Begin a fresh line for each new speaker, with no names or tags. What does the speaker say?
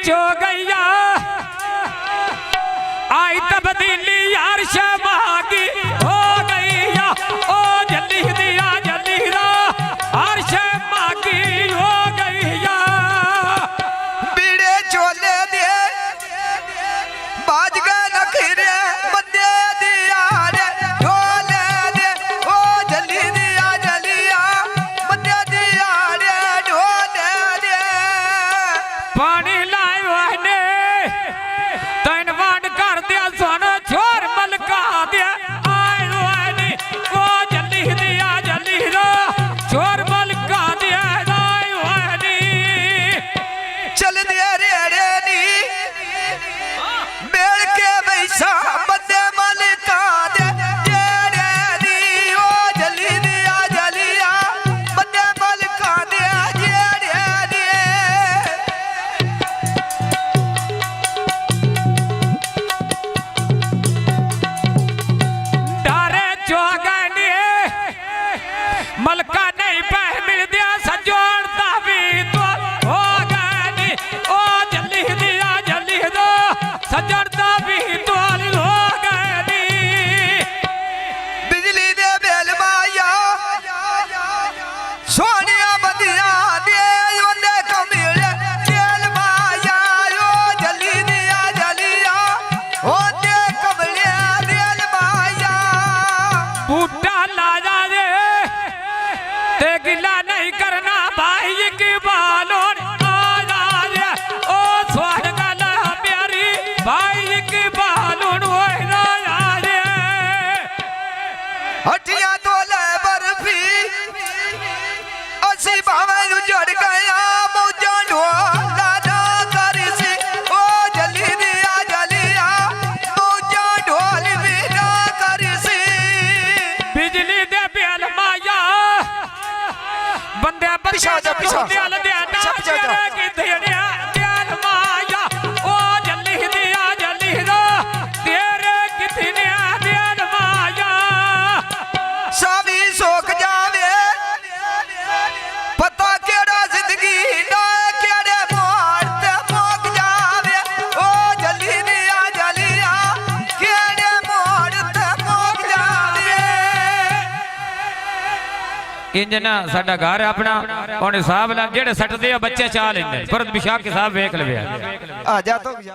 चो गैया आई तब्दीली यार शमागी हो गैया ओ जल्दी दिया जल्दी रा यार शमागी हो गैया
बीड़े चोले दे बाज गए नखरे बंदे दिया रे ढोले दे ओ जल्दी दिया जलिया बंदे दिया रे ढोले दे
पानी लाए ने तैन वांड कर दिया सोना छोर मलका दिया आए ने ओ जल्दी दिया जल्दी रा छोर मलका दिया आए ने
चल दिया रे रे नी बेड़ के बैसा बंदे मलका दे रे नी ओ जल्दी दिया जलिया बंदे मलका दे रे नी
डारे चौगने मलका नहीं पह मिल दिया सजोड़ता भी तो हो गनी ओ जल्दी दिया जल्दी दो सजोड़ता भी तो हो गनी
बिजली दे बेल माया सोनिया बदिया दे ओने कमिल बेल माया ओ जल्दी दिया जलिया ओने कमलिया बेल माया
बूटा लाजा दे ते गिला नहीं करना भाई की बालों आजा दे ओ स्वाद गला प्यारी भाई की बालों होए ना दे
हटिया तो ले बर्फी असी भावे उजड़ गया मौजा ढोला ना करसी ओ जल्दी दिया जलिया मौजा ढोल भी ना करसी
बिजली दे बेल माया बंदे
पिछा जा, पिछा।
दिल दे ना
पिछा जा।
तेरे की देड़िया बेल माया ओ जल्दी दिया जल्दी दो तेरे कितने बेल माया
सावी सोख जावे पता केड़ा जिंदगी ना केड़े मोड़ ते मोक जावे ओ जल्दी दिया जलिया केड़े मोड़ ते मोक जावे
इंजना साडा घर है अपना और हिसाब ला जेड़े सटदे आ बच्चे चाह लेंदे पर बिशाक के साहब वेख लवे
आ जा तो